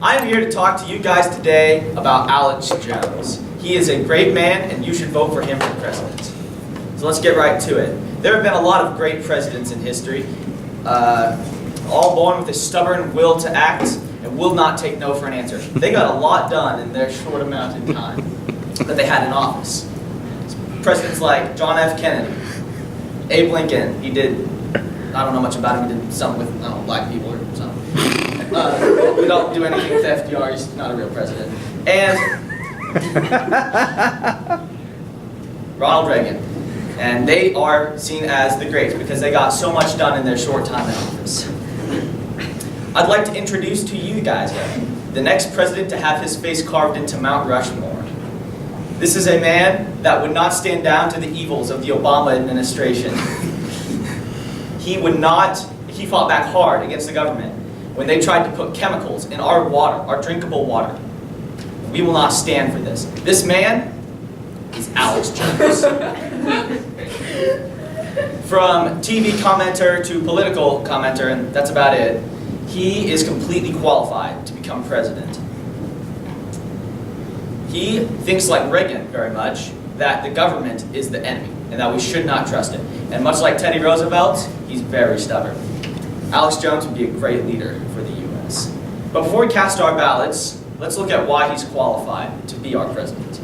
I'm here to talk to you guys today about Alex Jones. He is a great man, and you should vote for him for president. So let's get right to it. There have been a lot of great presidents in history, all born with a stubborn will to act and will not take no for an answer. They got a lot done in their short amount of time that they had in office. Presidents like John F. Kennedy, Abe Lincoln, he did, I don't know much about him, he did something with, I don't know, black people or something. We don't do anything with FDR, he's not a real president. And Ronald Reagan. And they are seen as the greats because they got so much done in their short time in office. I'd like to introduce to you guys the next president to have his face carved into Mount Rushmore. This is a man that would not stand down to the evils of the Obama administration. He fought back hard against the government when they tried to put chemicals in our water, our drinkable water. We will not stand for this. This man is Alex Jones. From TV commenter to political commenter, and that's about it, he is completely qualified to become president. He thinks like Reagan very much, that the government is the enemy, and that we should not trust it. And much like Teddy Roosevelt, he's very stubborn. Alex Jones would be a great leader for the U.S. But before we cast our ballots, let's look at why he's qualified to be our president.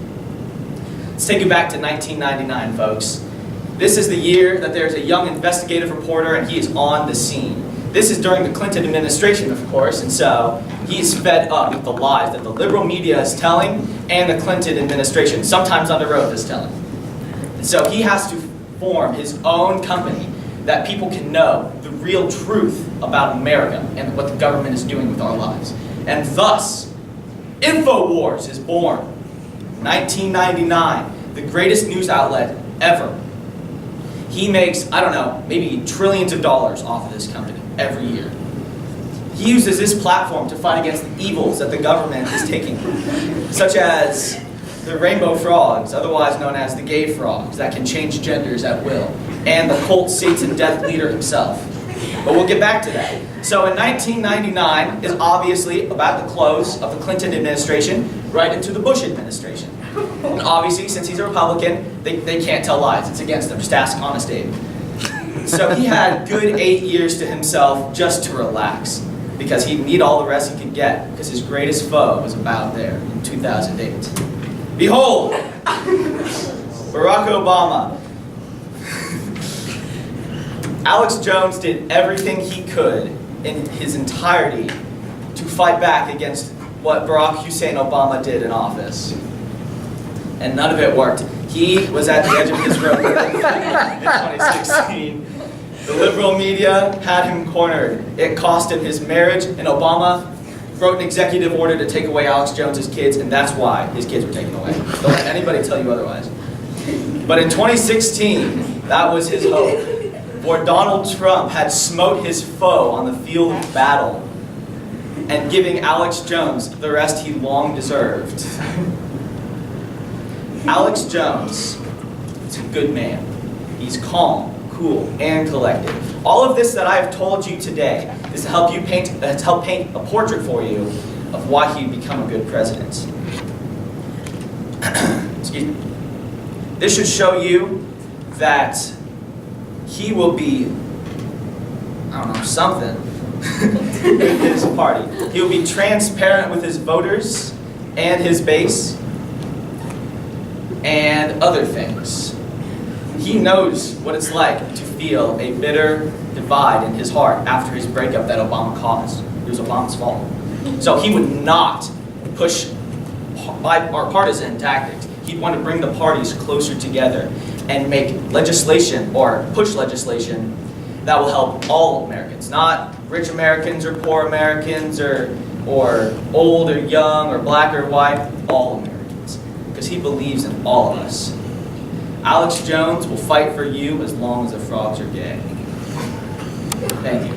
Let's take you back to 1999, folks. This is the year that there's a young investigative reporter, and he is on the scene. This is during the Clinton administration, of course, and so he's fed up with the lies that the liberal media is telling and the Clinton administration, sometimes under oath, is telling. And so he has to form his own company that people can know the real truth about America and what the government is doing with our lives. And thus, InfoWars is born. 1999, the greatest news outlet ever. He makes, I don't know, maybe trillions of dollars off of this company every year. He uses this platform to fight against the evils that the government is taking, such as the rainbow frogs, otherwise known as the gay frogs, that can change genders at will, and the cult Satan death leader himself. But we'll get back to that. So in 1999 is obviously about the close of the Clinton administration right into the Bush administration. And obviously, since he's a Republican, they can't tell lies. It's against them. Just ask Honest Abe. So he had a good 8 years to himself just to relax, because he'd need all the rest he could get, because his greatest foe was about there in 2008. Behold, Barack Obama. Alex Jones did everything he could in his entirety to fight back against what Barack Hussein Obama did in office. And none of it worked. He was at the edge of his rope in 2016. The liberal media had him cornered. It cost him his marriage, and Obama wrote an executive order to take away Alex Jones's kids, and that's why his kids were taken away. Don't let anybody tell you otherwise. But in 2016, that was his hope. For Donald Trump had smote his foe on the field of battle and giving Alex Jones the rest he long deserved. Alex Jones is a good man. He's calm, cool, and collective. All of this that I have told you today is to help paint a portrait for you of why he'd become a good president. Excuse me. This should show you that he will be, I don't know, something with his party. He will be transparent with his voters and his base and other things. He knows what it's like to feel a bitter divide in his heart after his breakup that Obama caused. It was Obama's fault. So he would not push partisan tactics. He'd want to bring the parties closer together and make legislation or push legislation that will help all Americans, not rich Americans or poor Americans or old or young or black or white, all Americans, because he believes in all of us. Alex Jones will fight for you as long as the frogs are gay. Thank you.